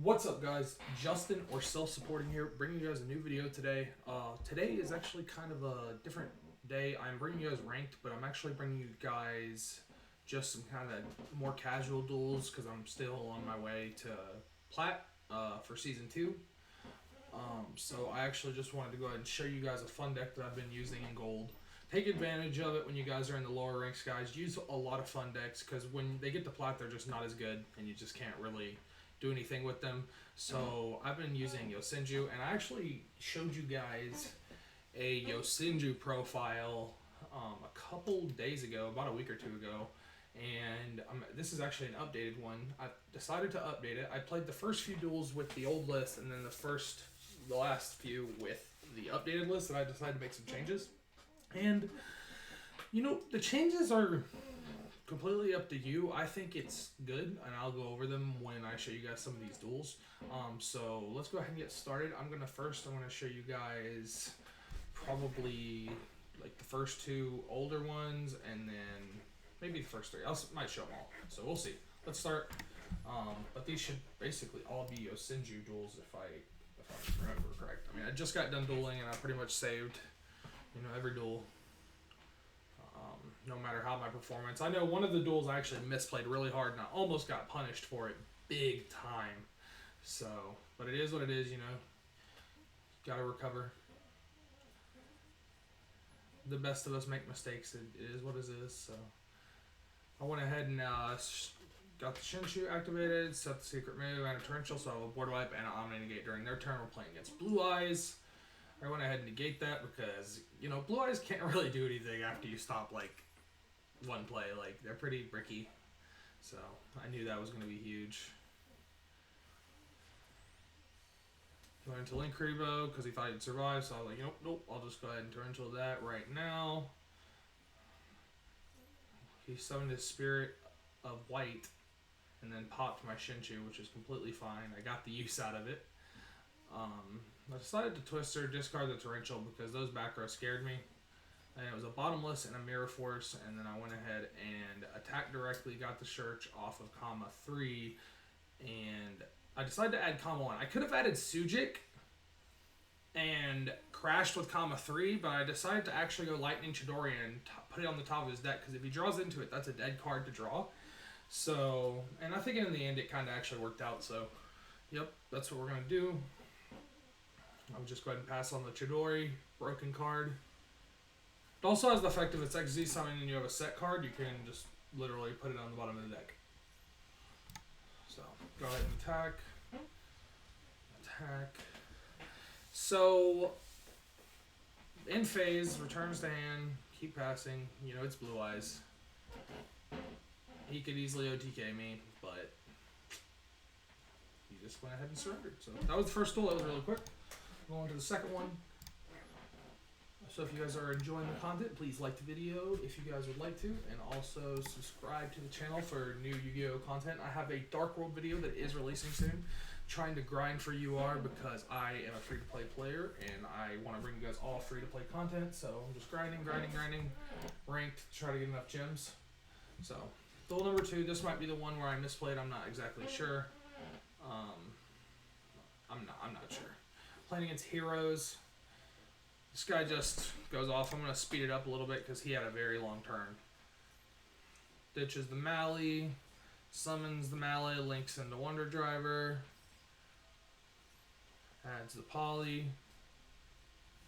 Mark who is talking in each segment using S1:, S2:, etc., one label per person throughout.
S1: What's up, guys? Justin or self-supporting here, bringing you guys a new video today. Today is actually kind of a different day. I'm bringing you guys ranked, but I'm actually bringing you guys just some kind of more casual duels because I'm still on my way to Plat for Season 2. So I actually just wanted to go ahead and show you guys a fun deck that I've been using in Gold. Take advantage of it when you guys are in the lower ranks, guys. Use a lot of fun decks because when they get to Plat, they're just not as good, and you just can't really do anything with them. So I've been using Yosenju, and I actually showed you guys a Yosenju profile a couple days ago, about a week or two ago, and this is actually an updated one. I decided to update it. I played the first few duels with the old list, and then the last few with the updated list, and I decided to make some changes. And the changes are completely up to you. I think it's good, and I'll go over them when I show you guys some of these duels. So let's go ahead and get started. I'm gonna show you guys probably like the first two older ones, and then maybe the first three. I might show them all, so we'll see. Let's start. But these should basically all be Yosenju duels if I remember correct. I mean, I just got done dueling, and I pretty much saved every duel. No matter how my performance. I know one of the duels I actually misplayed really hard, and I almost got punished for it big time. So, but it is what it is, Gotta recover. The best of us make mistakes. It is what it is. So, I went ahead and got the Yosenju activated, set the secret move, and a torrential, so I will board wipe and Omni negate during their turn. We're playing against Blue Eyes. I went ahead and negate that because, Blue Eyes can't really do anything after you stop, one play. They're pretty bricky. So, I knew that was going to be huge. Going into Link Revo because he thought he'd survive, so I was like, nope, I'll just go ahead and torrential that right now. He summoned his Spirit of White and then popped my Yosenju, which is completely fine. I got the use out of it. I decided to Twister, discard the Torrential because those back rows scared me. And it was a Bottomless and a Mirror Force, and then I went ahead and attacked directly, got the Search off of comma 3, and I decided to add comma 1. I could have added Sujik and crashed with comma 3, but I decided to actually go Lightning Chidori and put it on the top of his deck, because if he draws into it, that's a dead card to draw. So, and I think in the end it kind of actually worked out, so, yep, that's what we're going to do. I'll just go ahead and pass on the Chidori, broken card. It also has the effect if it's XZ summon and you have a set card, you can just literally put it on the bottom of the deck. So, go ahead and attack. Attack. So, in phase, returns to hand, keep passing. It's Blue Eyes. He could easily OTK me, but he just went ahead and surrendered. So, that was the first duel. That was really quick. Going to the second one. So if you guys are enjoying the content, please like the video if you guys would like to, and also subscribe to the channel for new Yu-Gi-Oh content. I have a Dark World video that is releasing soon, trying to grind for UR because I am a free-to-play player and I want to bring you guys all free-to-play content. So I'm just grinding, ranked to try to get enough gems. So duel number 2. This might be the one where I misplayed. I'm not exactly sure. I'm not sure. Playing against Heroes. This guy just goes off. I'm going to speed it up a little bit because he had a very long turn. Ditches the Mally, summons the Mally, links into Wonder Driver, adds the Poly,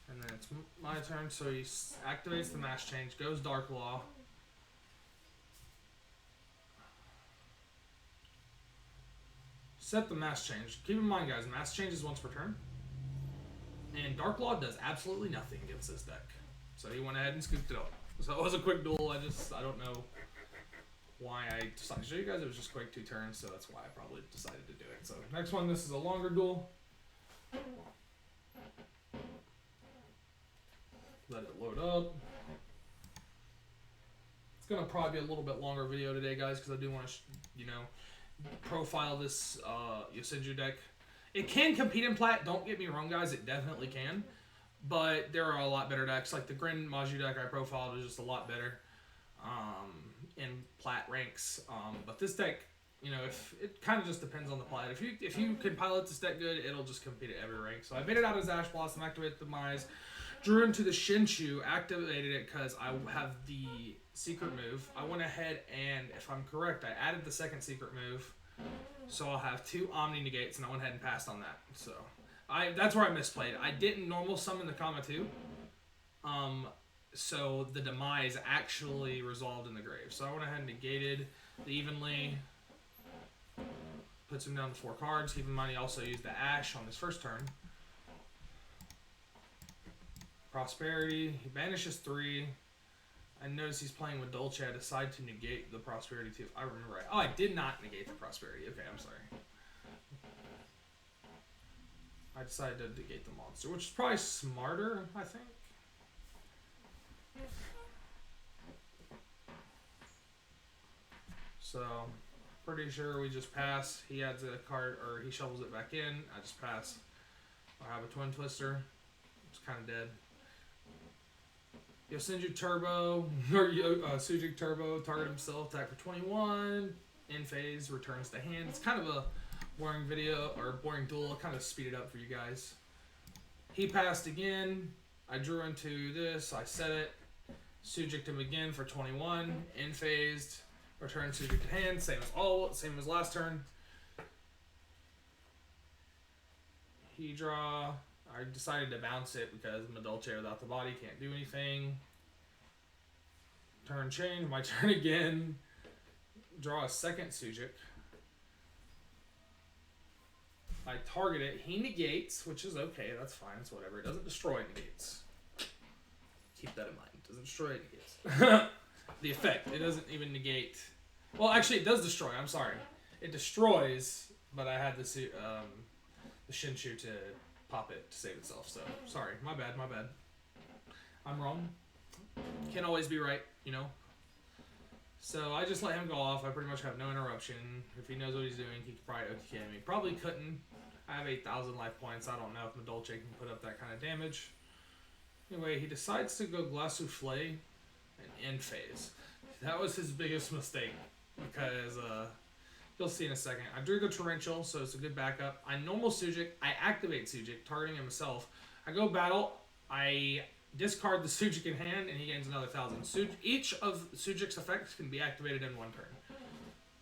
S1: and then it's my turn. So he activates the Mass Change, goes Dark Law. Set the Mass Change. Keep in mind, guys, Mass Change is once per turn. And Dark Law does absolutely nothing against this deck. So he went ahead and scooped it up. So it was a quick duel. I don't know why I decided to show you guys. It was just quick 2 turns, so that's why I probably decided to do it. So next one, this is a longer duel. Let it load up. It's going to probably be a little bit longer video today, guys, because I do want to, profile this Yosenju deck. It can compete in Plat, don't get me wrong, guys, it definitely can. But there are a lot better decks. Like the Grin Maju deck I profiled is just a lot better in Plat ranks. But this deck you know, if it kind of just depends on the pilot. If you can pilot this deck good, it'll just compete at every rank. So I made it out as Ash Blossom, activated the Demise, drew into the Yosenju, activated it because I have the secret move. I went ahead and, if I'm correct, I added the second secret move, so I'll have 2 Omni negates, and I went ahead and passed on that. So that's where I misplayed. I didn't normal summon the Kama 2. So the Demise actually resolved in the grave. So I went ahead and negated the Evenly. Puts him down to 4 cards. Keep in mind he also used the Ash on his first turn. Prosperity. He banishes 3. I notice he's playing with Dolce. I decide to negate the Prosperity too. I remember right. Oh, I did not negate the Prosperity. Okay, I'm sorry. I decided to negate the monster, which is probably smarter, I think. So, pretty sure we just pass. He adds a card, or he shovels it back in. I just pass. I have a Twin Twister. It's kind of dead. Yosenju Turbo, or Sujik Turbo, target himself, attack for 21. In phase, returns to hand. It's kind of a boring video, or boring duel. I'll kind of speed it up for you guys. He passed again. I drew into this. I set it. Sujiked him again for 21. In phased. Return Sujik to hand. Same as last turn. He draw. I decided to bounce it because Madolce without the body can't do anything. Turn change. My turn again. Draw a second Sujik. I target it. He negates, which is okay. That's fine. It's whatever. It doesn't destroy, it negates. Keep that in mind. It doesn't destroy, it negates. The effect. It doesn't even negate. Well, actually, it does destroy. I'm sorry. It destroys, but I had the Yosenju to pop it to save itself. So, sorry. My bad. I'm wrong. Can't always be right, you know. So I just let him go off. I pretty much have no interruption. If he knows what he's doing, he could probably OTK me. Probably couldn't. I have 8,000 life points. I don't know if Madolce can put up that kind of damage. Anyway, he decides to go Glass Souffle and end phase. That was his biggest mistake because you'll see in a second. I drew the Torrential, so it's a good backup. I normal Sujik. I activate Sujik, targeting himself. I go battle. I discard the Sujik in hand, and he gains another 1,000. Each of Sujik's effects can be activated in 1 turn.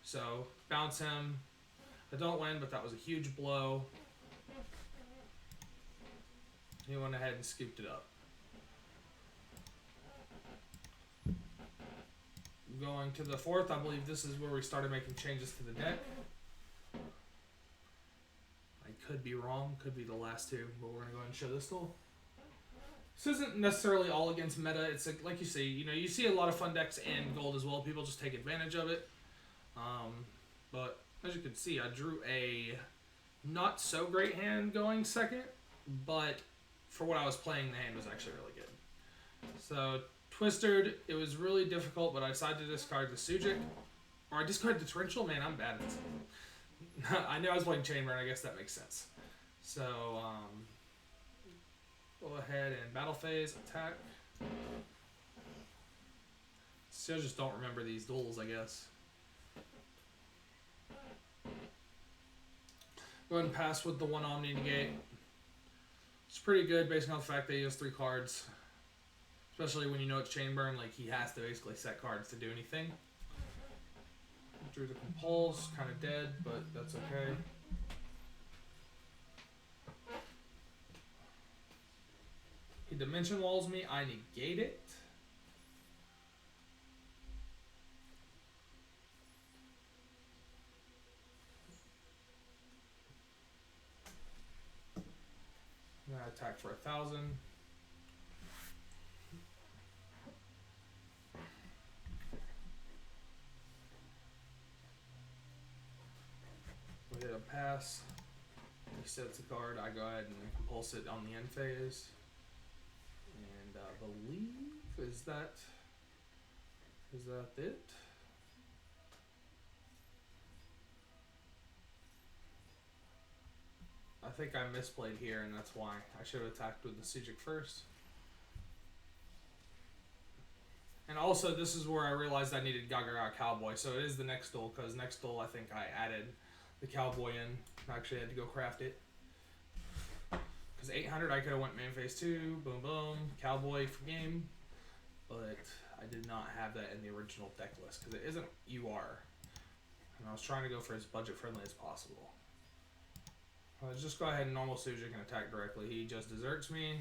S1: So, bounce him. I don't win, but that was a huge blow. He went ahead and scooped it up. Going to the 4th, I believe this is where we started making changes to the deck. I could be wrong, could be the last 2, but we're going to go ahead and show this duel. This isn't necessarily all against meta. It's like you see, you see a lot of fun decks in gold as well. People just take advantage of it. But as you can see, I drew a not so great hand going second, but for what I was playing, the hand was actually really good. So Twistered, it was really difficult, but I decided to discard the Sujik. Or I discarded the Torrential. Man, I'm bad at this. I knew I was playing Chamber, and I guess that makes sense. So, go ahead and battle phase, attack. Still just don't remember these duels, I guess. Go ahead and pass with the 1 Omni negate. It's pretty good based on the fact that he has 3 cards. Especially when you know it's chain burn, like he has to basically set cards to do anything. Drew the Compulse, kind of dead, but that's okay. He Dimension Walls me, I negate it. And I attack for 1,000. We hit a pass. He sets a card. I go ahead and compulse it on the end phase. And I believe is that it? I think I misplayed here, and that's why. I should have attacked with the Sujik first. And also, this is where I realized I needed Gaga Cowboy. So it is the next duel, because next duel I think I added the Cowboy in. I actually had to go craft it. Because 800 I could have went main phase 2, boom boom, Cowboy for game. But I did not have that in the original deck list, because it isn't UR. And I was trying to go for as budget friendly as possible. Let's just go ahead and normal Sujic and attack directly. He just deserts me.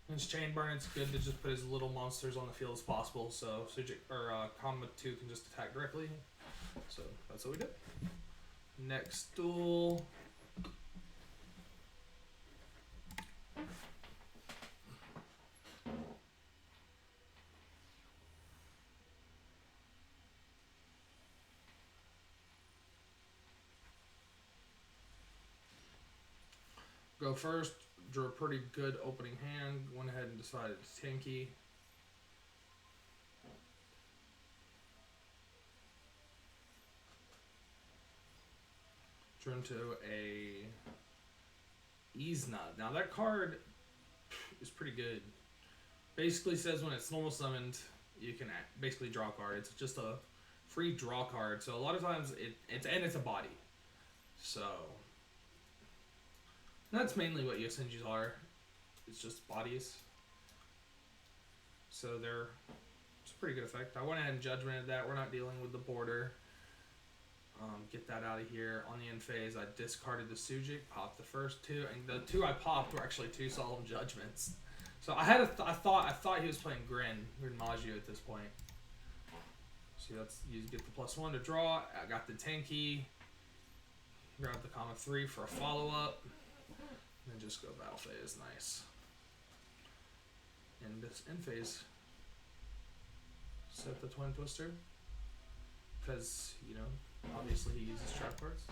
S1: It's chain burn, it's good to just put as little monsters on the field as possible, so Sujic or Combat 2 can just attack directly. So that's what we did. Next duel. Go first, drew a pretty good opening hand, went ahead and decided to tanky. Drew into a Izna. Now that card is pretty good. Basically says when it's normal summoned, you can basically draw a card. It's just a free draw card. So a lot of times it's a body. So that's mainly what Yosenjus are. It's just bodies. So it's a pretty good effect. I went ahead and judgmented that. We're not dealing with the border. Get that out of here. On the end phase, I discarded the Sujic, popped the first two, and the two I popped were actually 2 Solemn Judgments. So I had I thought he was playing Grin Maggio at this point. So you get the +1 to draw. I got the tanky. Grab the comma 3 for a follow-up. And then just go battle phase. Nice. And this end phase. Set the Twin Twister. Because, you know, obviously he uses trap cards.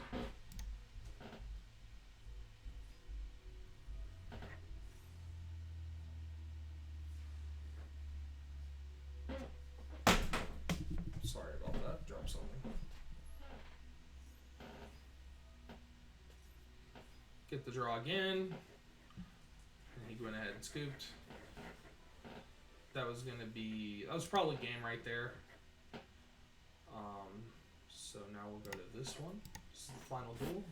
S1: Sorry about that. Drop something. Get the draw again. And he went ahead and scooped. That was probably game right there. So now we'll go to this one. This is the final duel.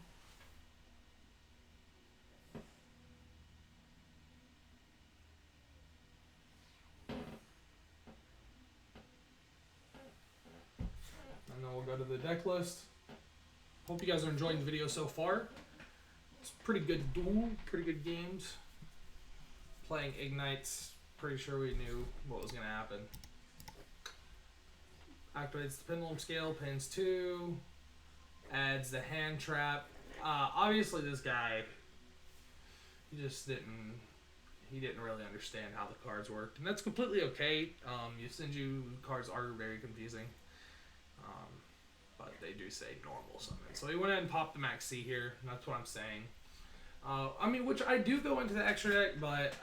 S1: And then we'll go to the deck list. Hope you guys are enjoying the video so far. It's a pretty good duel, pretty good games. Playing Ignites, pretty sure we knew what was going to happen. Activates the Pendulum Scale, pins 2, adds the hand trap. Obviously this guy, he didn't really understand how the cards worked. And that's completely okay. Yosenju cards are very confusing. But they do say normal summon. So he went ahead and popped the Max C here, and that's what I'm saying. Which I do go into the extra deck, but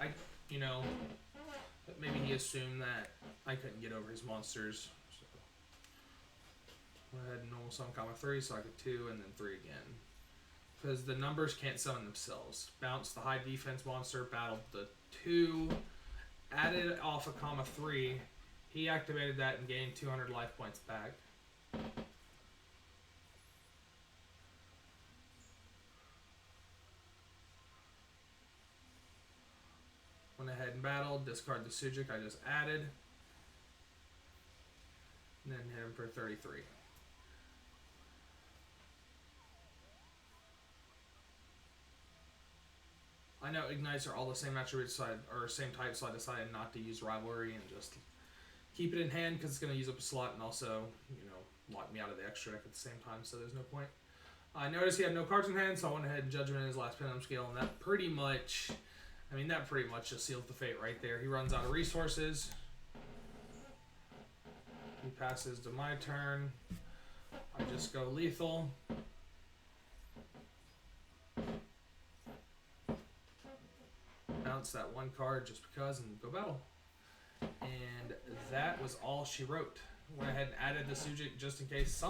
S1: maybe he assumed that I couldn't get over his monsters. I had normal summon comma 3, so I could 2 and then 3 again. Because the numbers can't summon themselves. Bounce the high defense monster, battled the 2, added off a comma 3. He activated that and gained 200 life points back. Went ahead and battled, discard the Sujic I just added. And then hit him for 33. I know Ignites are all the same attributes, or same type, so I decided not to use Rivalry and just keep it in hand because it's going to use up a slot and also, lock me out of the extra deck at the same time, so there's no point. I noticed he had no cards in hand, so I went ahead and Judgment his last Pendulum Scale, and that pretty much just seals the fate right there. He runs out of resources. He passes to my turn. I just go lethal. Bounce that one card just because and go battle. And that was all she wrote. Went ahead and added the Sujic just in case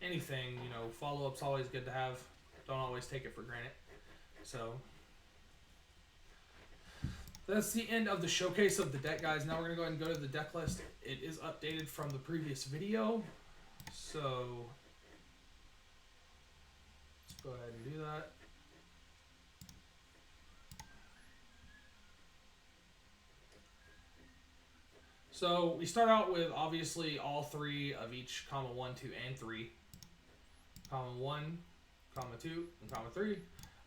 S1: anything, follow-up's always good to have. Don't always take it for granted. So That's the end of the showcase of the deck, guys. Now we're going to go ahead and go to the deck list. It is updated from the previous video. So let's go ahead and do that. So we start out with obviously all three of each comma 1, 2, and 3. Comma 1, comma 2, and comma 3.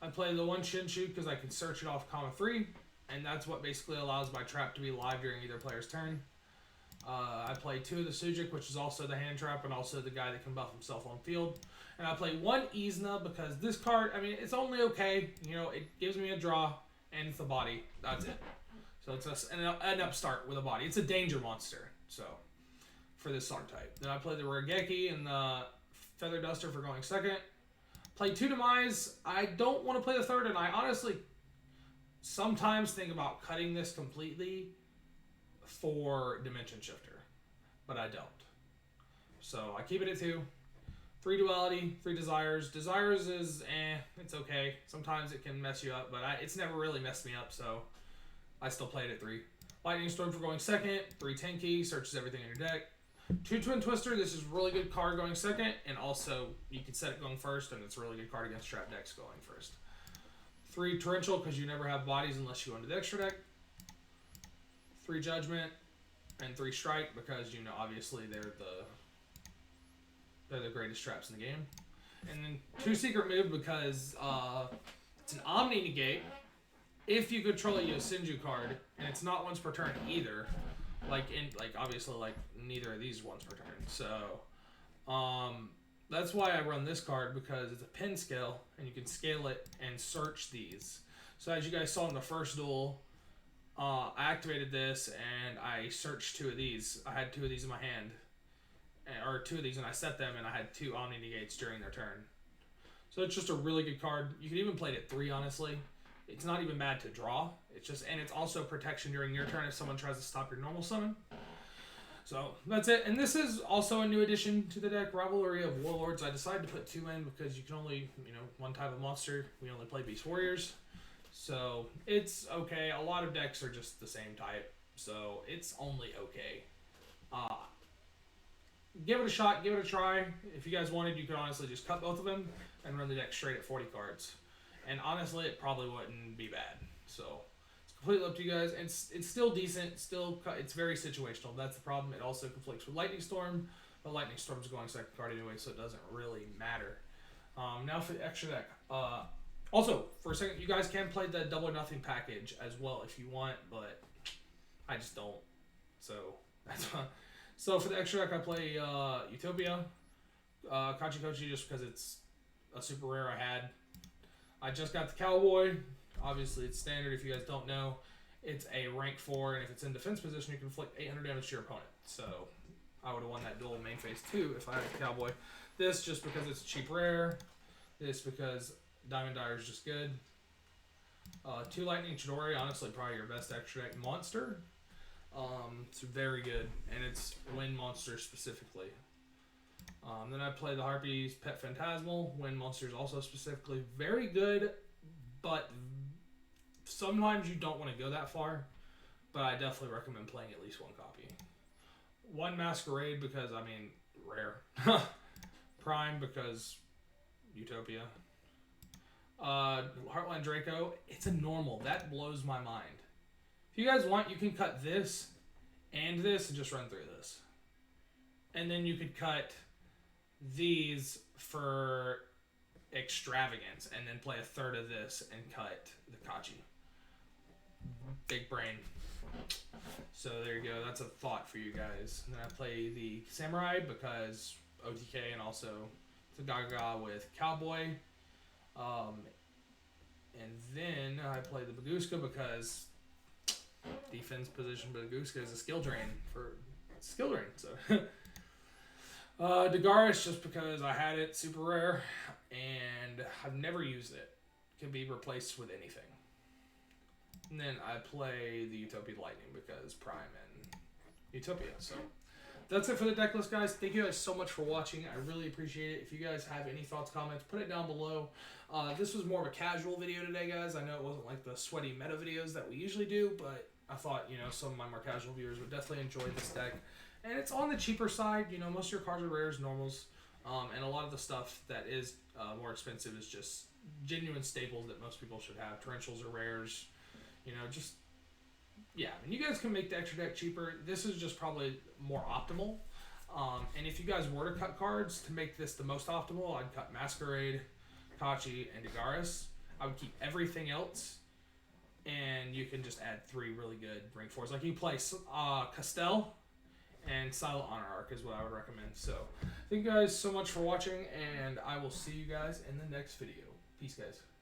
S1: I play the one Yosenju because I can search it off comma 3, and that's what basically allows my trap to be live during either player's turn. I play 2 of the Sujic, which is also the hand trap and also the guy that can buff himself on field. And I play 1 Izna because this card, I mean, it's only okay. You know, it gives me a draw, and it's the body. That's it. So it's an upstart with a body. It's a danger monster, so, for this archetype. Then I play the Regeki and the Feather Duster for going second. Play 2 Demise. I don't want to play the third, and I honestly sometimes think about cutting this completely for Dimension Shifter, but I don't. So I keep it at 2. 3 Duality, 3 Desires. Desires is, it's okay. Sometimes it can mess you up, but it's never really messed me up, so I still play it at 3. Lightning Storm for going second. 3 Tenki, searches everything in your deck. 2 Twin Twister, this is a really good card going second, and also you can set it going first, and it's a really good card against trap decks going first. 3 Torrential, because you never have bodies unless you go into the extra deck. 3 Judgment, and 3 Strike, because, you know, obviously they're the greatest traps in the game. And then 2 Secret Move, because it's an Omni Negate if you control a Yosenju card, and it's not once per turn either. Like obviously neither of these once per turn. So that's why I run this card, because it's a pin scale and you can scale it and search these. So as you guys saw in the first duel, I activated this and I searched 2 of these. I had 2 of these in my hand, or 2 of these, and I set them, and I had 2 Omni Negates during their turn. So it's just a really good card. You can even play it at 3, honestly. It's not even bad to draw. It's just, and it's also protection during your turn if someone tries to stop your normal summon. So that's it. And this is also a new addition to the deck, Rivalry of Warlords. I decided to put 2 in because you can only, one type of monster. We only play Beast Warriors. So it's okay. A lot of decks are just the same type. So it's only okay. Give it a shot. Give it a try. If you guys wanted, you could honestly just cut both of them and run the deck straight at 40 cards. And honestly, it probably wouldn't be bad. So it's completely up to you guys. And it's still decent. It's very situational. That's the problem. It also conflicts with Lightning Storm, but Lightning Storm's going second card anyway, so it doesn't really matter. Now for the extra deck. Also, for a second, you guys can play the Double or Nothing package as well if you want, but I just don't. So that's fine. So for the extra deck, I play Utopia, Kachi Kochi, just because it's a super rare I had. I just got the Cowboy. Obviously, it's standard. If you guys don't know, it's a rank 4, and if it's in defense position, you can inflict 800 damage to your opponent. So I would have won that duel in main phase 2 if I had the Cowboy. This just because it's a cheap rare. This because Diamond Dire is just good. 2 Lightning Chidori, honestly, probably your best extra deck monster. It's very good, and it's Wind monster specifically. Then I play the Harpy's Pet Phantasmal. Wind monsters also specifically very good, but sometimes you don't want to go that far. But I definitely recommend playing at least 1 copy. 1 Masquerade because, rare. Prime because Utopia. Heartland Draco, it's a normal. That blows my mind. If you guys want, you can cut this and this and just run through this. And then you could cut these for extravagance and then play a third of this and cut the Kachi. Big brain. So there you go. That's a thought for you guys. And then I play the Samurai because OTK, and also the Gaga with Cowboy. And then I play the Baguska because defense position Baguska is a skill drain So Dagaris just because I had it super rare and I've never used it. Can be replaced with anything. And then I play the Utopia Lightning because Prime and Utopia. So that's it for the deck list, guys. Thank you guys so much for watching. I really appreciate it. If you guys have any thoughts, comments, put it down below. This was more of a casual video today, guys. I know it wasn't like the sweaty meta videos that we usually do, but I thought, you know, some of my more casual viewers would definitely enjoy this deck. And it's on the cheaper side. You know, most of your cards are rares, normals, and a lot of the stuff that is more expensive is just genuine staples that most people should have. Torrentials are rares, you know, just, yeah. And you guys can make the extra deck cheaper. This is just probably more optimal. And if you guys were to cut cards to make this the most optimal, I'd cut Masquerade, Kachi, and Dagaris. I would keep everything else, and you can just add 3 really good rank 4s. Like, you play Castell and Silent Honor Arc is what I would recommend. So, thank you guys so much for watching, and I will see you guys in the next video. Peace, guys.